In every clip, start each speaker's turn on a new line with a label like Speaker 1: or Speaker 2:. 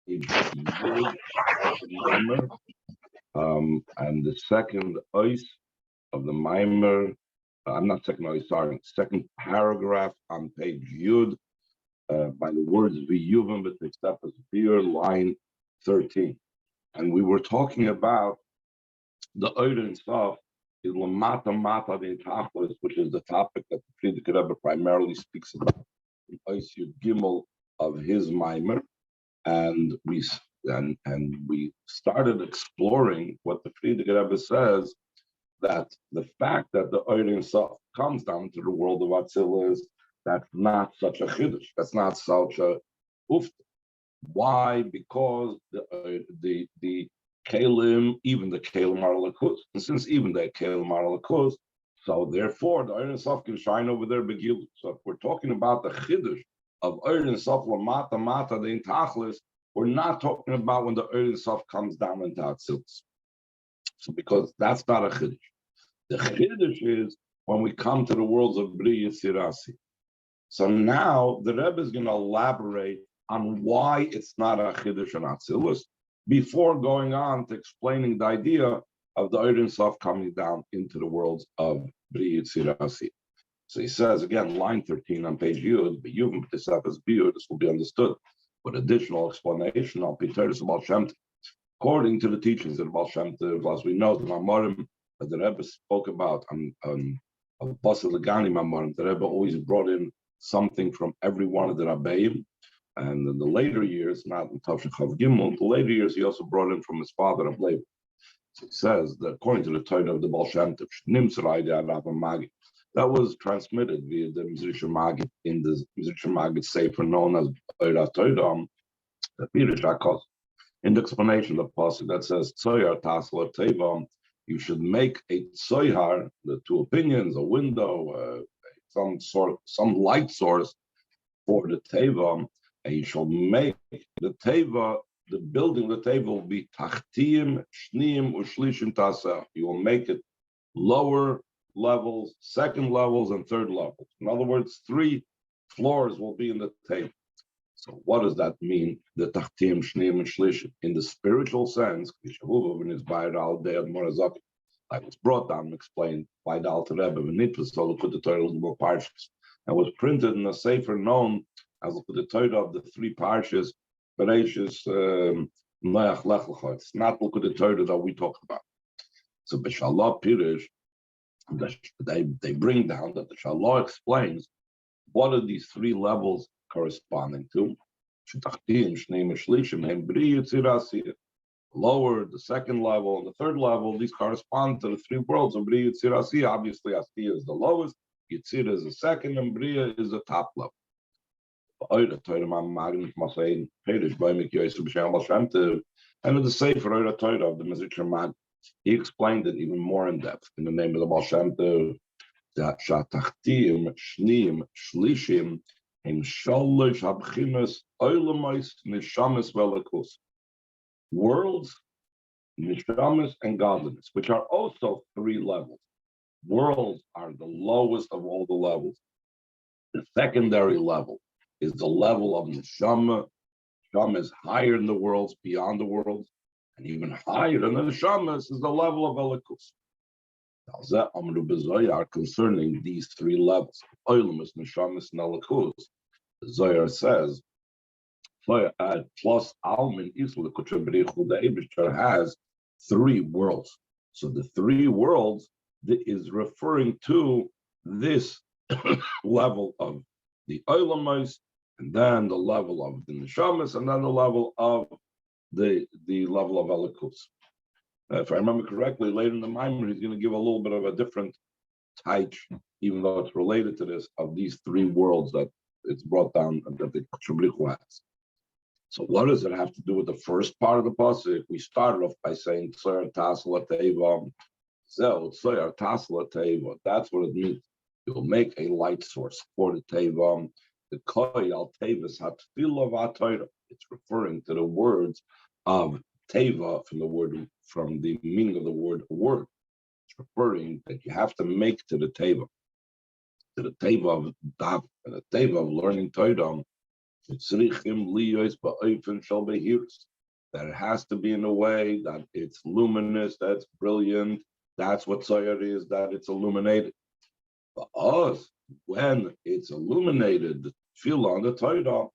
Speaker 1: Yud of the Mimer, and the second ois of the Mimer. I'm not second ois, sorry, second paragraph on page Yud, by the words V'yuvim b'tiktefes beer, line 13. And we were talking about the Oiden stuff is Lamata Mata the Tachlis, which is the topic that the Frierdiker Rebbe primarily speaks about in Ois Yud Gimel of his Mimer. And we started exploring what the Frierdiker Rebbe says, that the fact that the Oiden stuff comes down to the world of Atzilus, that's not such a chiddush. That's not such a ufta. Why? Because the kalim, even the kalim are lakus, and since even the kalim are lakus, so therefore the Oren Sof can shine over there begil. So if we're talking about the chiddush of Oren Sof lamata mata the intachlis, we're not talking about when the Oren Sof comes down into Atzilus. So because that's not a chiddush. The chiddush is when we come to the worlds of Bri Yitzirasi. So now the Rebbe is going to elaborate on why it's not a chiddush and Atzilus before going on to explaining the idea of the Oren Sof coming down into the worlds of Bri Yitzirasi. So he says again, line 13 on page Yud, B'yuvim b'tisafes biur, this will be understood with additional explanation on Piteris Baal Shem Tov. According to the teachings of Baal Shem Tov, as we know, the Mamorim that the Rebbe spoke about on Basel Legani Mamorim, the Rebbe always brought in something from every one of the Rabbeim. And in the later years, not in Tavshin Chav Gimel, in the later years, he also brought in from his father of Levi. So he says that according to the Torah of the Baal Shem Tov, that was transmitted via the Mizrich Magid in the Mizrich Magid Sefer known as Oira Torah, the Pirish HaKos. In the explanation of the passage that says Tzoyar Tasla Teva, you should make a Tzoyar, the two opinions, a window, some light source for the Teva, and you shall make the Teva, the building of the Teva will be Tachtim, Shniim, Ushlishim Tasa. You will make it lower levels, second levels, and third levels. In other words, 3 floors will be in the Teva. So what does that mean? The Tachtim, Shniim, and Shlishim. In the spiritual sense, like it's brought down and explained by the Alter Rebbe, and was printed in a sefer known as the Torah of the 3 parshas, Bereshis, Noach, Lech Lecha. It's not the Torah that we talk about. So B'Shalah Pirish, they bring down that the Shalah explains what are these 3 levels corresponding to. Lower, the second level, and the third level, these correspond to the 3 worlds of Bri Yitzirasi. Obviously, Asiya is the lowest, Yitzir is the second, and Bria is the top level. And in the Sefer Oira Torah of the Mizrich Mag, he explained it even more in depth in the name of the Baal Shem Tov, that Shatachtim, Shniim, Shlishim, Im Shalosh Habchinas, Oilamais, Nishamis Velakus. Worlds, Nishamis, and godliness, which are also 3 levels. Worlds are the lowest of all the levels. The secondary level is the level of Neshama. Neshama is higher in the worlds, beyond the worlds, and even higher than the Neshamas is the level of Elikus. Concerning these 3 levels, Oilimus, Neshamas, and Elikus, the Zohar says, plus Almin Isla Kuchabrichu, the Eibishter has 3 worlds. So the 3 worlds is referring to this level of the Oilamos, and then the level of the Neshamas, and then the level of the level of Elikus. If I remember correctly, later in the Maimer, he's going to give a little bit of a different type, even though it's related to this, of these 3 worlds that it's brought down that the Kuchabrichu has. So what does it have to do with the first part of the pasuk? We started off by saying Tzoyar Tasla Teva. Tzoyar Tasla Teva. That's what it means. You'll make a light source for the Teva. The Koy al Tevis Hatfila V'Atoira. It's referring to the words of Teva from the meaning of the word word. It's referring that you have to make to the Teva of Dav and the Teva of learning Torah. That it has to be in a way that it's luminous, that's brilliant. That's what Zohar is, that it's illuminated. For us, when it's illuminated, feel on the Torah,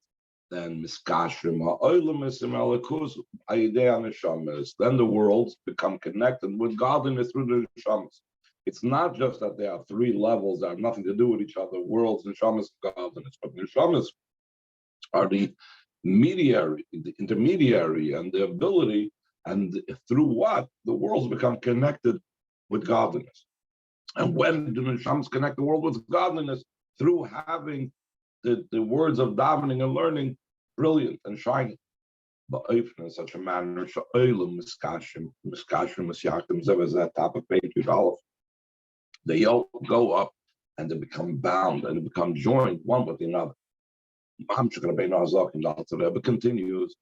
Speaker 1: then miskashrim ha'olam alakus ayidei neshamas. Then the worlds become connected with godliness through the neshamas. It's not just that there are three levels that have nothing to do with each other: worlds, neshamas, godliness. But neshamas are the mediary, the intermediary, and the ability, and through what the worlds become connected with godliness. And when do neshamas connect the world with godliness? Through having the words of davening and learning brilliant and shining, but in such a manner, that top of page Aleph, they all go up and they become bound and they become joined one with another. The Rebbe continues.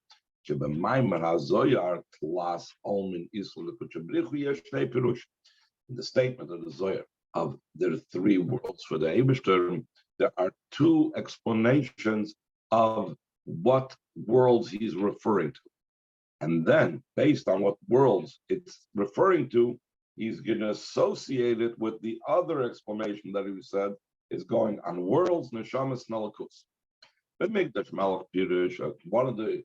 Speaker 1: In the statement of the Zohar of there are three worlds for the Eibishter, there are two explanations of what worlds he's referring to. And then, based on what worlds it's referring to, he's going to associate it with the other explanation that he said is going on worlds, neshamas, nalakus. But Migdash Malach Pirush, one of the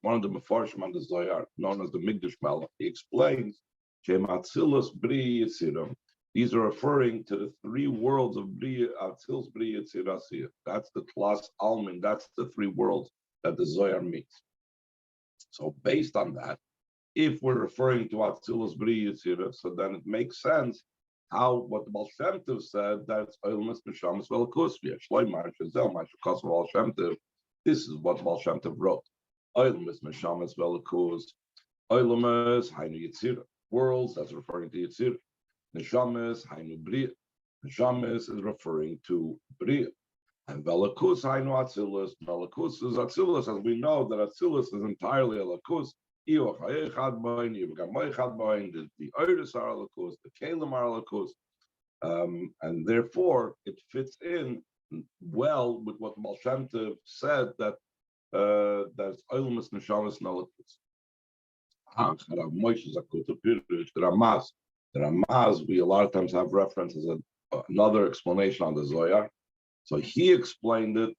Speaker 1: Mefarshim on the Zohar, known as the Migdash Malach, he explains, Shematzilus Bri Yitziram. These are referring to the three worlds of Bri Atzilus Bri Yitzirasiyah. That's the Tlas Almin. That's the three worlds that the Zohar meets. So based on that, if we're referring to Atzilus Bri Yitzirah, so then it makes sense how what the Baal Shem Tov said, that's Oilmas Neshamas Velakus via Shloimar Shazel Mashukos Baal Shem Tov. This is what Baal Shem Tov wrote. Oilmas Neshamas Velakus, Oilmas Hainu Yitzirah. Worlds, that's referring to Yitzirah. Neshamas Hainu Bria. Neshamas is referring to Bria. And Velakus Hainu Atzilus. Velakus is Atzilus, as we know that Atzilus is entirely Alakus. The Oiris are Alakus, the Kalim are Alakus. And therefore, it fits in well with what Baal Shem Tov said that that's Oilmas Neshamas Nalakus. The Ramaz, we a lot of times have references another explanation on the Zohar. So he explained it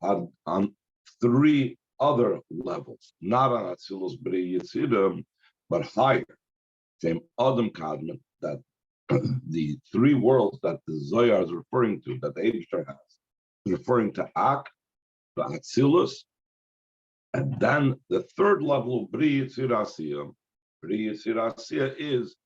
Speaker 1: on three other levels, not on Atzilus Bri Yitzidim, but higher. Same Adam Kadman, that the three worlds that the Zohar is referring to, that the Eibishter has, is referring to Ak, the Atzilus, and then the third level of Bri Yitzirasiyah. Bri Yitzirasiyah is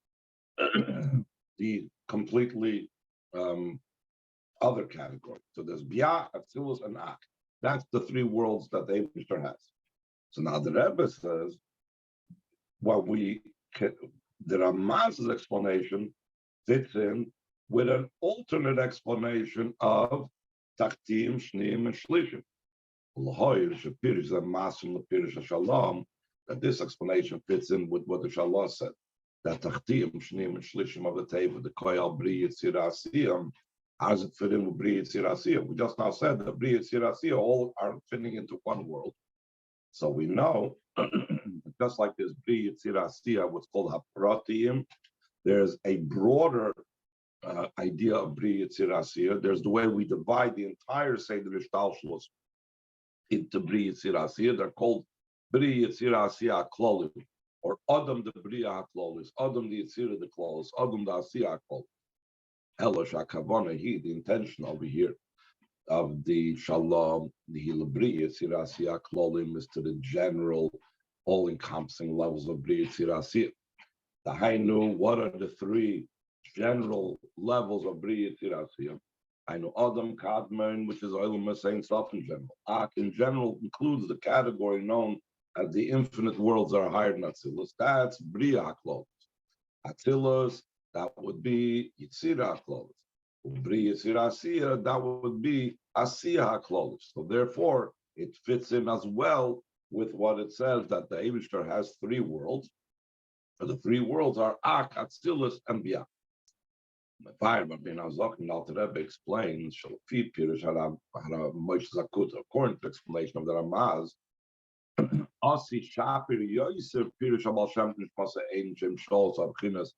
Speaker 1: the completely other category. So there's Bia, Atzilus, and Ak. That's the three worlds that the Eibishter has. So now the Rebbe says, the Ramaz's explanation fits in with an alternate explanation of Tachtim, Shneim, and Shlishim. That this explanation fits in with what the Shalah said. That Tachtim, Shneim, and Shlishim of the Teva, the Koyal Bri Yitzirasiyah, how does it fit in with Bri Yitzirasiyah? We just now said that Bri Yitzirasiyah all are fitting into one world. So we know, just like there's Bri Yitzirasiyah, what's called Hapratim, there's a broader idea of Bri Yitzirasiyah. There's the way we divide the entire Seder Ishtalshlus into Bri Yitzirasiyah. They're called Bri Yitzirasiyah Klolim, or Adam the Bria Klolis, Adam the Yitzirah the Klolis, Adam the Asiyah Klolis. Elosh HaKavana, the intention over here of the Shalom, the Hilabri Yitzirasiyah Klolim is to the general, all-encompassing levels of Bri Yitzirasiyah. The Hainu, what are the three general levels of Bri Yitzirasiyah? Hainu Adam Kadmon, which is Olam saying self in general. Ak in general includes the category known as the infinite worlds that are higher than Atzilus. That's Bria HaKlolis. Atzilus, that would be Yitzirah HaKlolis. Bri Yitzirasiyah, that would be Asiyah HaKlolis. So therefore, it fits in as well with what it says that the Eibishter has three worlds. The three worlds are Ak, Atzilus, and Bia. Fire, but being Azokin, Alter Rebbe explains, Shalafi Pirish had a Moshe Zakut, according to the explanation of the Ramaz, Asi Shapir Yosef Pirish Abal Shem Nishmasa Ein Shem Shol Sabchinas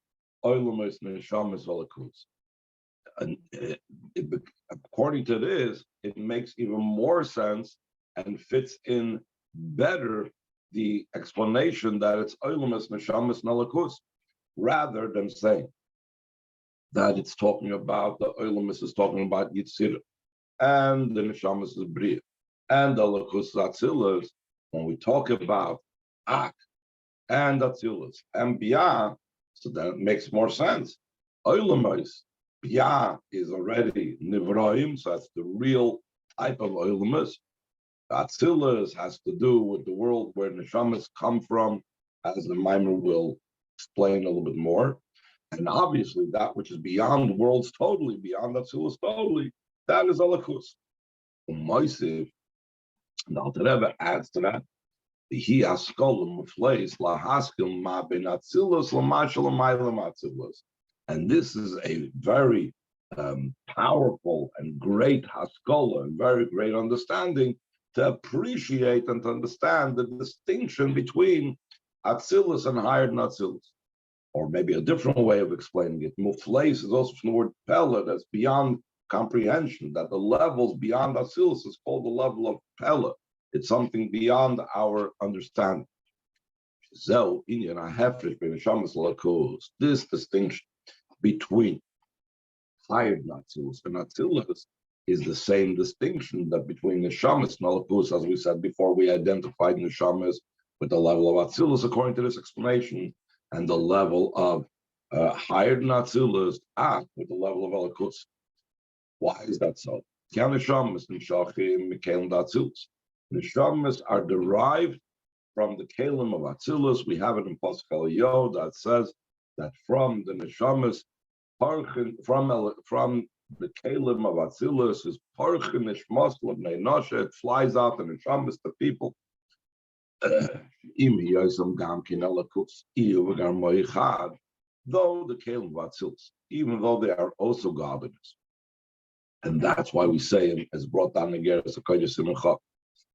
Speaker 1: Oilumis Nishamis Olakus. And according to this, it makes even more sense and fits in better the explanation that it's Oilumis Nishamis Nalakus, rather than saying that it's talking about the Oilumis is talking about Yitzir and the Nishamis is Bria and the Lakus Atzilas. When we talk about Ak and Atzilas and Bia, so then it makes more sense. Oilumis, Bia is already Nivraim, so that's the real type of Oilumis. Atzilas has to do with the world where Nishamis come from, as the Maimer will explain a little bit more. And obviously, that which is beyond worlds totally, beyond Atzilus totally, that is Alakus. Umaisiv, the Alter Rebbe adds to that, he askolim mufleis lahaskim ma ben Atzilus lamashal maylam Atzilus. And this is a very powerful and great haskola, and very great understanding to appreciate and to understand the distinction between Atzilus and higher than Atzilus. Or maybe a different way of explaining it. Mufleis is also from the word Pella, that's beyond comprehension, that the levels beyond Atzilus is called the level of Pella. It's something beyond our understanding. This distinction between higher Atzilus and Atzilus is the same distinction that between the Neshamas and Alakus, as we said before, we identified Neshamas with the level of Atzilus according to this explanation, and the level of higher than Atzilus with the level of Alakus. Why is that so? Neshamas are derived from the Kalim of Atzilus. We have it in Pasuk Eliyahu that says that from the Neshamas, from the Kalim of Atzilus is Parchin Nishmas L'bnei Noshe. It flies out the Neshamas to people. Though the Kalim of Atzilus, even though they are also godliness. And that's why we say, as brought down in Geras HaKodesh Simcha,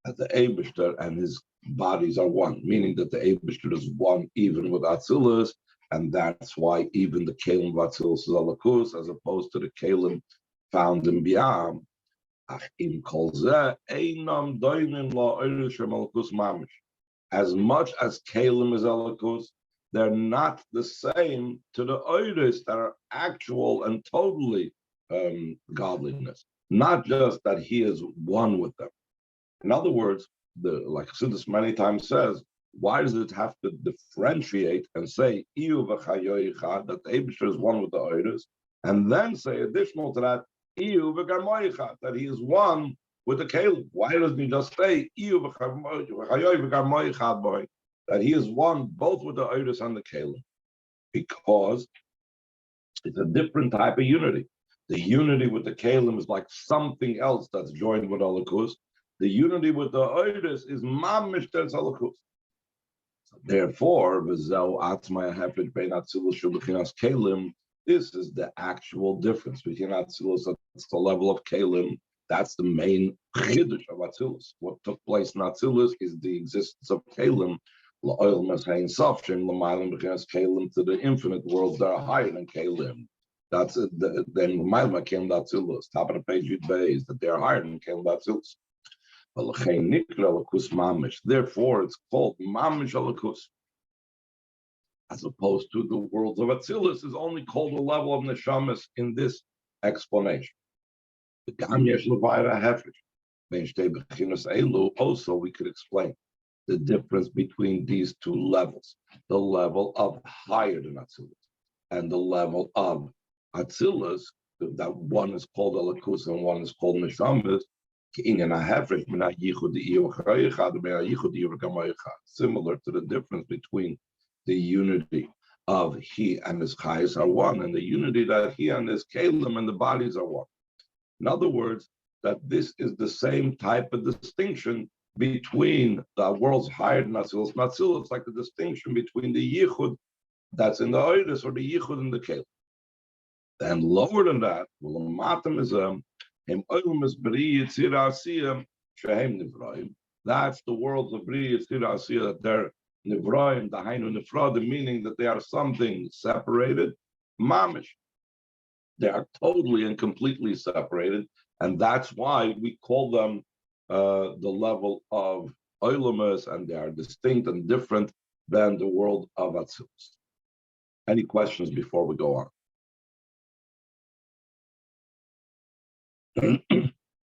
Speaker 1: that the Eibishter and his bodies are one, meaning that the Eibishter is one even with Atzilus, and that's why even the Kalim of Atzilus is Alakus, as opposed to the Kalim found in Biam. As much as Kalim is Alakus, they're not the same to the Oiris that are actual and totally godliness. Not just that he is one with them. In other words, like Chassidus many times says, why does it have to differentiate and say that the Eibishter is one with the Oiris, and then say additional to that, that he is one with the Kalim? Why doesn't he just say that he is one both with the Oiris and the Kalim? Because it's a different type of unity. The unity with the Kalim is like something else that's joined with Alakus. The unity with the Oiris is mamish that's Alakus. Therefore, this is the actual difference between Atzilus. That's the level of Kalim. That's the main chiddush of Atzilus. What took place in Atzilus is the existence of Kalim. Kalim to the infinite worlds that are higher than Kalim. That's it. Then Mailma came to Atzilus. Top of the page, Yud Beis, that they are higher than Kalim Atzilus. Therefore, it's called Mamish Alakus, as opposed to the worlds of Atzilus is only called the level of Neshamas in this explanation. Also, we could explain the difference between these two levels: the level of higher than Atzilus and the level of Atzilus. That one is called Alakus and one is called Neshamas. Similar to the difference between the unity of he and his chayes are one, and the unity that he and his kalim and the bodies are one. In other words, that this is the same type of distinction between the worlds higher than Atzilus. Atzilus is like the distinction between the yichud that's in the oidus or the yichud in the kalim. And lower than that, that's the worlds of Bri Yitzira Asiya, that they're Nivroim, the Hainu Nifrodim, meaning that they are something separated. Mamish. They are totally and completely separated. And that's why we call them the level of Oilamas, and they are distinct and different than the world of Atzilus. Any questions before we go on?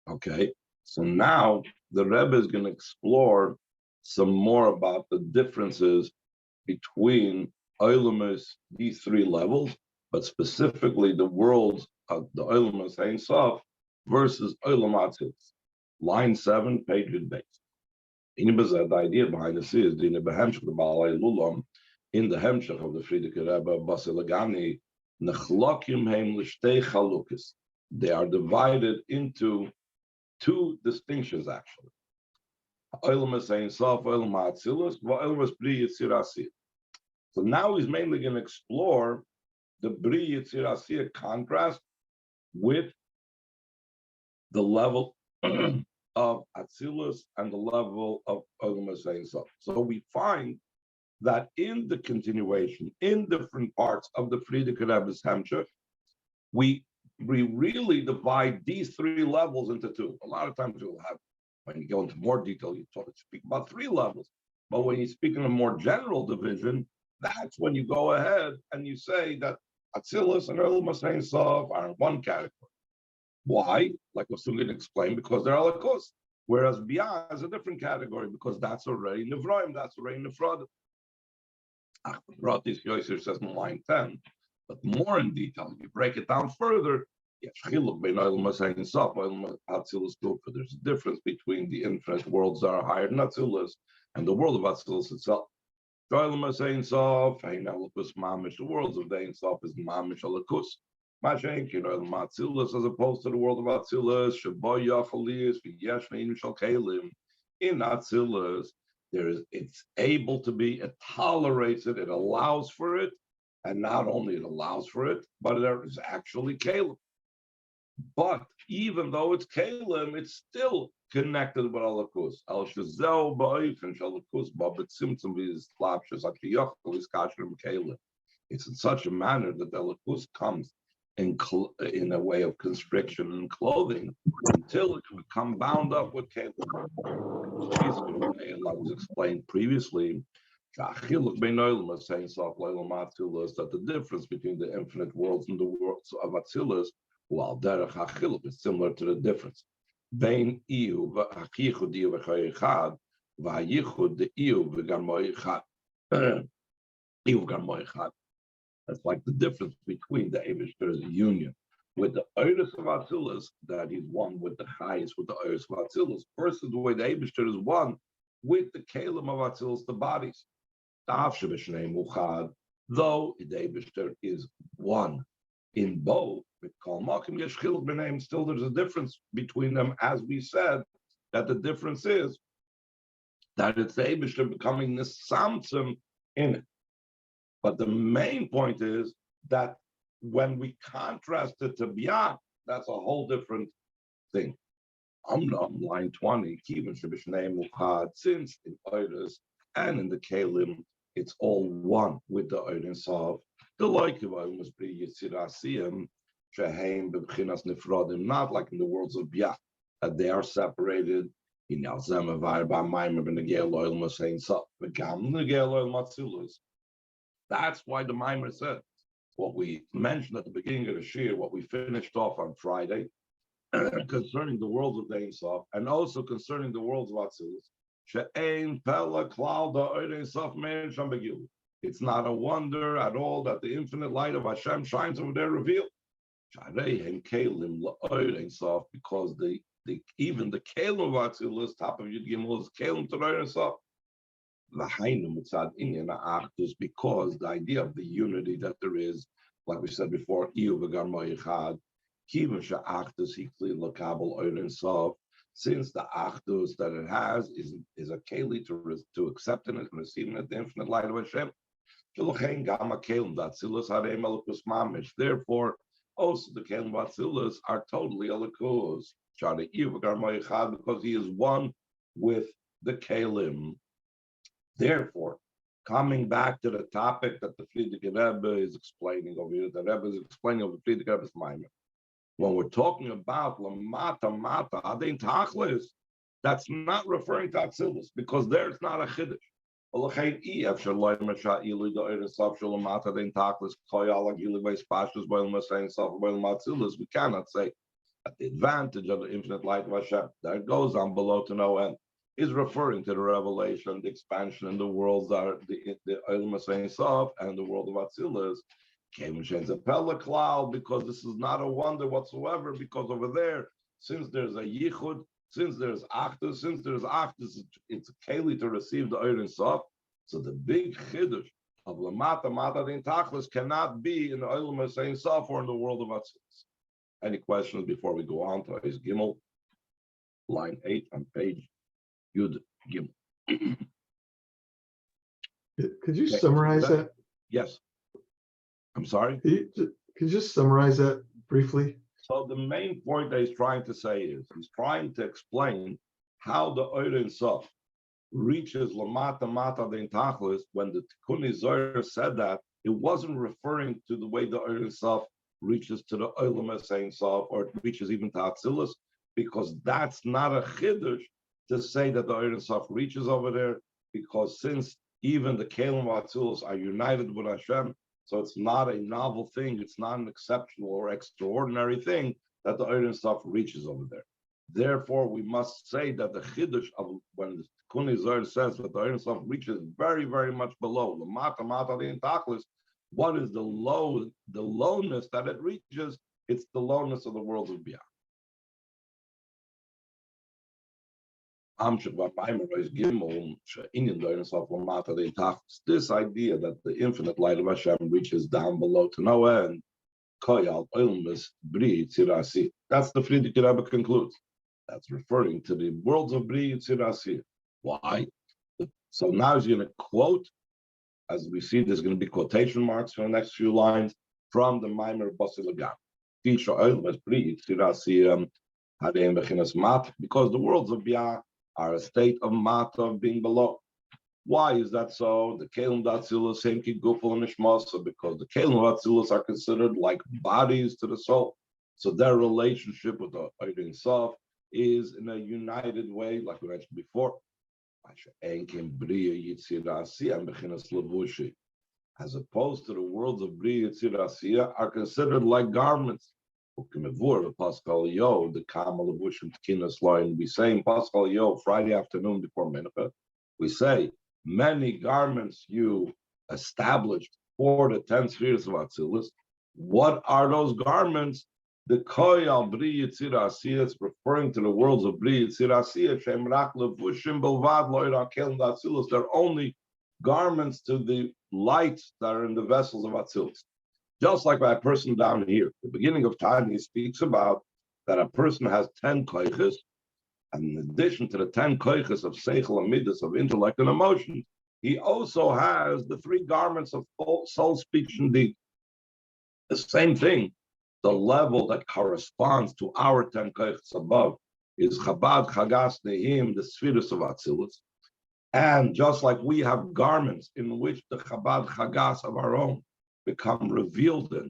Speaker 1: Okay, so now the Rebbe is going to explore some more about the differences between Oilamas, these three levels, but specifically the worlds of the Oilamas Ein Sof versus Oilam Atzilus. Line 7, page base. The idea behind this is in the Hemshech of the Frierdiker Rebbe, Basi Legani, Nechlokim Heim L'Shtei Chalukis. They are divided into two distinctions, actually. Oilamas Ein Sof, Oilam Atzilus, Oilamas Bri Yitzira Asiya. So now he's mainly going to explore the Bri Yitzira Asiya contrast with the level of Atzilus and the level of Oilamas Ein Sof. So we find that in the continuation, in different parts of the Frierdiker Rebbe's Hemshech, we really divide these three levels into two. A lot of times you'll have, when you go into more detail, you speak about three levels. But when you speak in a more general division, that's when you go ahead and you say that Atzilus and Oilamas Ein Sof are in one category. Why? Like we're soon going to explain, because they're Alakos. Whereas Biyah is a different category, because that's already Nivroim, that's already Nifrodim. This Yosef says in line 10, but more in detail, if you break it down further, there's a difference between the infinite worlds that are higher than Atzilus and the world of Atzilus itself. The worlds of the Ein Sof is Mamish Alakus. As opposed to the world of Atzilus, in Atzilus, it's able to be, it tolerates it, it allows for it, and not only it allows for it, but there is actually Kalim. But even though it's Kalim, it's still connected with Alakus. Al Shazel Ba'if Shalakus Babit Simtum is Lapshas Akiyach is Kashrim Kalim. It's in such a manner that the Alakus comes in a way of constriction and clothing until it can become bound up with Kalim. That was explained previously. That the difference between the infinite worlds and the worlds of Atzilus, while derech hachiluk is similar to the difference. Bein iu v'hachichud iu v'chayichad v'hayichud the iu v'garmoyichad. Iu v'garmoyichad. That's like the difference between the Eibishter's union with the Oiris of Atzilus, that he's one with the highest, with the Oiris of Atzilus, versus the way the Eibishter is one with the Kalim of Atzilus, the bodies. Though the Eibishter is one in both, still there's a difference between them, as we said, that the difference is that it's the Eibishter becoming the Samsum in it. But the main point is that when we contrast it to Biyah, that's a whole different thing. Line 20, since in Oiris and in the Kalim, it's all one with the Oiris of the like of Oiris be Yitzirasiyim, Sheheim, Bebchinas Nifrodim, not like in the worlds of Biyah, that they are separated. In Yalzema Varba Maimer Benegel Oilmas Ein Sof, Begam Negel Oilmatzilus. That's why the Maimer said what we mentioned at the beginning of the Shir, what we finished off on Friday, concerning the worlds of the Ein Sof, and also concerning the worlds of Atzilus. She'ein Pella Klauda Ein Sof Meir Sham Begilu. It's not a wonder at all that the infinite light of Hashem shines over there revealed. Shareihem Kalim La'or Ein Sof, because even the Kalim of Atzilus, top of Yud Gimel, is Kalim to Ein Sof. Because the idea of the unity that there is, like we said before, since the achdus that it has is a keli to accepting it and receiving it, the infinite light of Hashem. Therefore, Also, the Kelim Vatsilis are totally Alakus. Because he is one with the Kelim. Therefore, coming back to the topic that the Frierdiker Rebbe is explaining over here, the Rebbe is explaining over Frierdiker Rebbe's Maimer. When we're talking about Lamata Mata Adin Tachlis, that's not referring to Atzilus because there's not a Chiddush. We cannot say that the advantage of the infinite light of Hashem that goes on below to no end is referring to the revelation, the expansion in the worlds that are the Olam Ein Sof and the world of Atzilus. Came and a Pella cloud because this is not a wonder whatsoever. Because over there, since there's a Yichud, since there's Achdus, it's a Keli to receive the Ein Sof. So the big Chiddush of Lamata Mata Din Tachlis cannot be in the Olam Ein Sof or in the world of Atzilus. Any questions before we go on to His Gimel, line 8 on page Yud Gimel?
Speaker 2: Could you summarize that?
Speaker 1: Yes. I'm sorry?
Speaker 2: Could you just summarize that briefly?
Speaker 1: So the main point that he's trying to say is he's trying to explain how the Ein Sof reaches Lamata Mata Din Tachlis. When the Tikkun Zohar said that, it wasn't referring to the way the Ein Sof reaches to the Olam Ein Sof or it reaches even to Atzilus, because that's not a Chiddush to say that the Ein Sof reaches over there, because since even the Kelim Atzilus are united with Hashem, so it's not a novel thing, it's not an exceptional or extraordinary thing that the Ein Sof reaches over there. Therefore, we must say that the Chiddush of when the Tikkun Zohar says that the Ein Sof reaches very, very much below, the Mata Mata Din Tachlis, what is the lowness that it reaches? It's the lowness of the worlds of Biyah. This idea that the infinite light of Hashem reaches down below to no end, that's the Frierdiker Rebbe concludes. That's referring to the worlds of Bri Yitzir. Why? So now he's going to quote, as we see, there's going to be quotation marks for the next few lines from the Maimer Basi Legani. Because the worlds of Biyah are a state of mata, of being below. Why is that so? The Kelim Datzilus, same Kigufel and Ishmasa, because the Kelim Datzilus are considered like bodies to the soul. So their relationship with the Ein Sof is in a united way, like we mentioned before. As opposed to the worlds of Bria Yitzir Asiya are considered like garments. The Kamal Abushim Tkinas line, we say in Pascal Yo Friday afternoon before Mincha, we say many garments you established for the 10 spheres of Atzilus. What are those garments? The Koyal Bri Yitzir Asiya is referring to the worlds of Bri Yitzir Asiya. Shem Rak Levushim Belvad Loira Kel Atzilus. They're only garments to the lights that are in the vessels of Atzilus. Just like by a person down here, the beginning of time, he speaks about that a person has 10 koiches, and in addition to the 10 koiches of seichel and midas, of intellect and emotion, he also has the 3 garments of soul, speech, and deed. The same thing, the level that corresponds to our 10 koiches above is Chabad Chagas Nehim, the spheres of Atzilus. And just like we have garments in which the Chabad Chagas of our own become revealed in,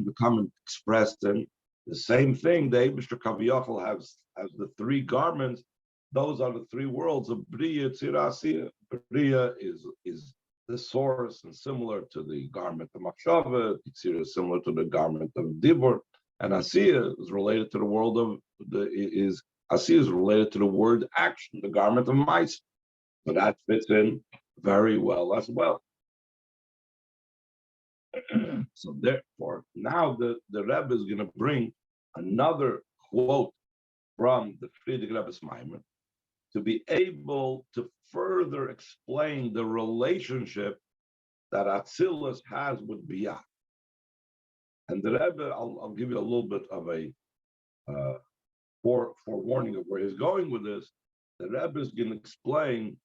Speaker 1: become expressed in, the same thing, the Eibishter Kaviyachal has the 3 garments. Those are the 3 worlds of Bria Yitzir Asiya. Bria is the source and similar to the garment of Machshava. Yitzir is similar to the garment of Dibur. And Asiya is related to the world of Asiya is related to the word action, the garment of mice. So that fits in very well as well. So therefore, now the Rebbe is going to bring another quote from the Frierdiker Rebbe's Maimer to be able to further explain the relationship that Atzilus has with Biyah. And the Rebbe, I'll give you a little bit of a forewarning of where he's going with this. The Rebbe is going to explain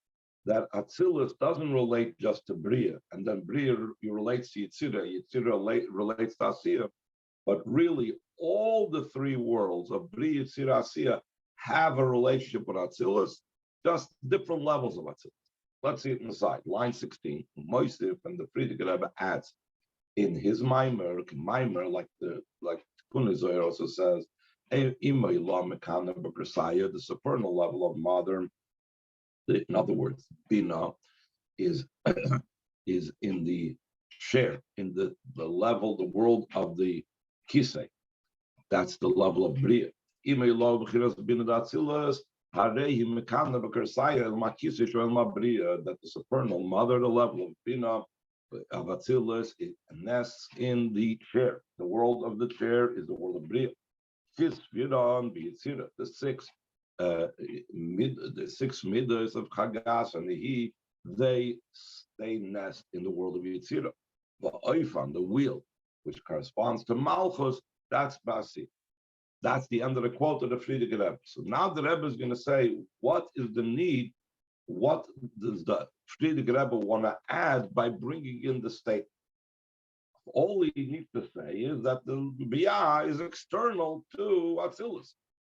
Speaker 1: that Atzilus doesn't relate just to Bria, and then Bria relates to Yitzira, Yitzira relates to Asiya. But really, all the three worlds of Bri, Yitzir, Asiya have a relationship with Atzilus, just different levels of Atzilus. Let's see it in the side. Line 16, Moisif and the Frierdiker Rebbe adds in his Maimer, like Kunizoy also says, the supernal level of modern, in other words, Bina is is in the share, in the level, the world of the Kisei. That's the level of Bria. That the supernal mother, the level of Bina, of Atzilus, it nests in the chair. The world of the chair is the world of Bria. The six midas of Chagas and the He, they nest in the world of Yitzira. The Oifan, the wheel, which corresponds to Malchus, that's Basi. That's the end of the quote of the Frierdiker Rebbe. So now the Rebbe is going to say, what is the need? What does the Frierdiker Rebbe want to add by bringing in the state? All he needs to say is that the Biyah is external to Atzilus.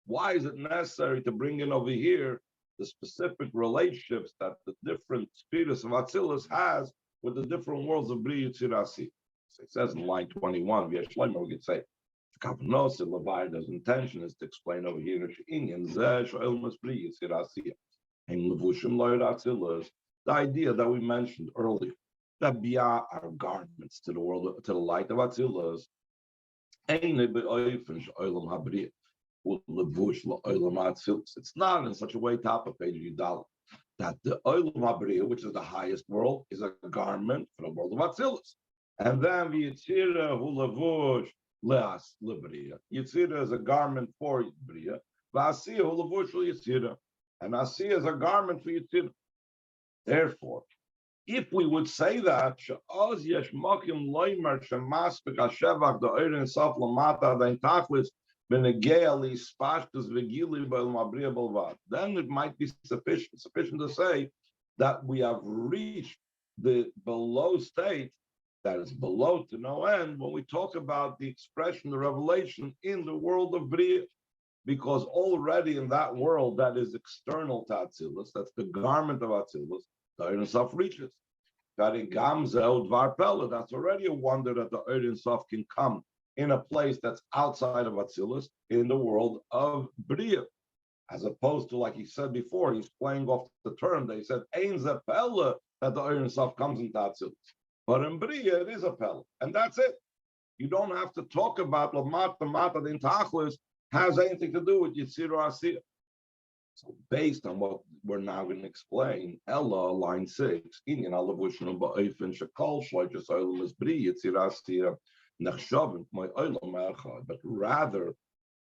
Speaker 1: Why is it necessary to bring in over here the specific relationships that the different spirits of Atzilus has with the different worlds of Bri Yitzir Asi? So it says in line 21, we could say, Kavanos Levi's intention is to explain over here the idea that we mentioned earlier, that Biyah are garments to the world, to the light of Atzilus. It's not in such a way, top of page Yudal, that the Olam Habriya, which is the highest world, is a garment for the world of Atzilus. And then Yitzira hu levush leas lebriya. Yitzira is a garment for Briya. V'asiya hu levush Yitzira. And Asiya is a garment for Yitzira. Therefore, if we would say that, she'oz yesh mokim loimer shemaspik hashevach the oirin sof lamata dein tachlis v'negeali spashtus v'gili b'el mabriya b'lvad, then it might be sufficient to say that we have reached the below state, that is below to no end, when we talk about the expression, the revelation in the world of Bria, because already in that world that is external to Atzilus, that's the garment of Atzilus, the Ein Sof reaches. That in Gamzel Dvar Pella, that's already a wonder that the Ein Sof can come in a place that's outside of Atzilus, in the world of Bria. As opposed to, like he said before, he's playing off the term, they said, Ein Ze Pella, that the Ein Sof comes into Atzilus. But in Bria, it is a Pella, and that's it. You don't have to talk about Lamata Mata the Intachlis has anything to do with Yitzir Asiya. So based on what we're now going to explain, Ella, line 6, Inyan Alavushnu Ba'ifin Shakal Shloiches Olam is Bri Yitzir Asiya Nechshavim my Olam Echad, but rather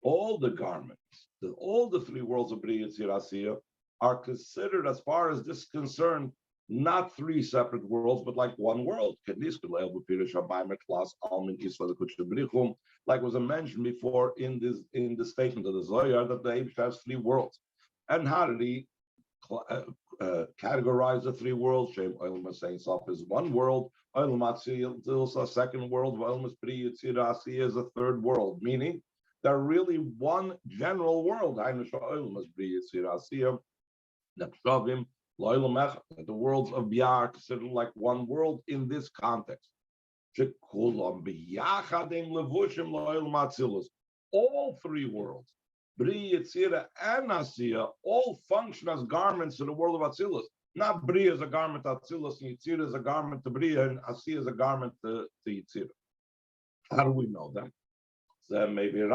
Speaker 1: all the garments, all the three worlds of Bri Yitzir Asiya are considered, as far as this is concerned, not three separate worlds, but like one world. Like was mentioned before in the statement of the Zohar, that the Eibush has three worlds. And how did he categorize the three worlds? Shem Olam Sein Sof is one world, Olam Atzil is a second world, Olam Pri Yitzir Asiya is a third world, meaning they're really one general world. Olam Pri Yitzir Asiya, Nechshavim, the worlds of Biyah are considered like one world in this context. All three worlds, Bri, Yitzira, and Asiya, all function as garments to the world of Atzilus. Not Bri is a garment to Atzilus, and Yitzira is a garment to Bri, and Asiya is a garment to Yitzira. How do we know that? So maybe and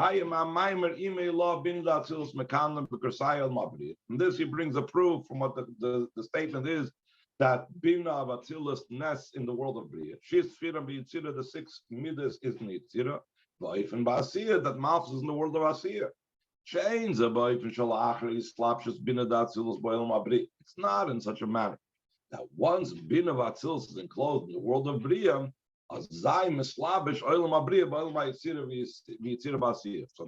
Speaker 1: this he brings a proof from what the statement is, that Bina of Atzilus nests in the world of Bria. She's Sfira B'Yitzira, the six midas is in Yitzira, Ba'ifin Ba'asiyah, that Malchus is in the world of Asiyah. Chains a Ba'ifin Shalachri, Slapshus Bina Datzilus Ba'ilum Abri. It's not in such a manner that once Bina of Atzilus is enclosed in the world of Bria, so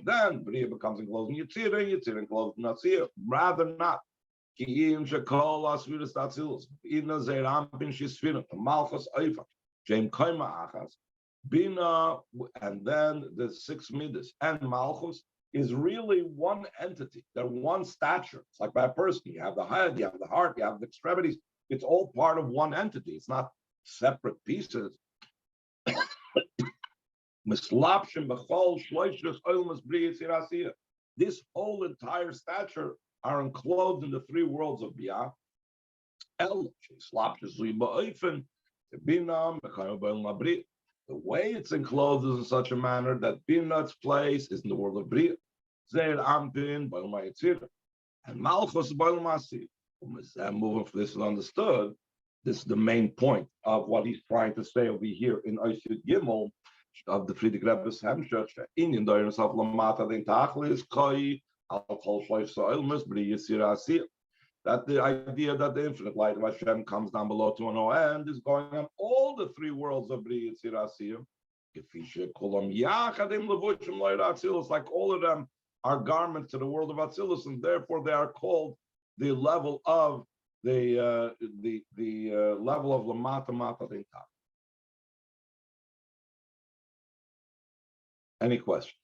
Speaker 1: then Bria becomes enclosed in Yitzira enclosed in Asiyah. Rather not. Malchus Bina, and then the six midas and Malchus is really one entity. They're one stature. It's like by a person. You have the head, you have the heart, you have the extremities. It's all part of one entity. It's not separate pieces. This whole entire stature are enclosed in the three worlds of Biyah. The way it's enclosed is in such a manner that Binah's place is in the world of Bria. And Malchus moving for this is understood. This is the main point of what he's trying to say over here in Oishid Gimel of the Friedrich Rebbe's Hemshech. In the of Lamata den Tachlis Koi Al Kol Shloish Soilmus Bria Sirasi. That the idea that the infinite light of Hashem comes down below to no end is going on all the three worlds of Bria Sirasi. It's like all of them are garments to the world of Atzilus, and therefore they are called the level of the level of Lamata Mata Dinta. Any questions?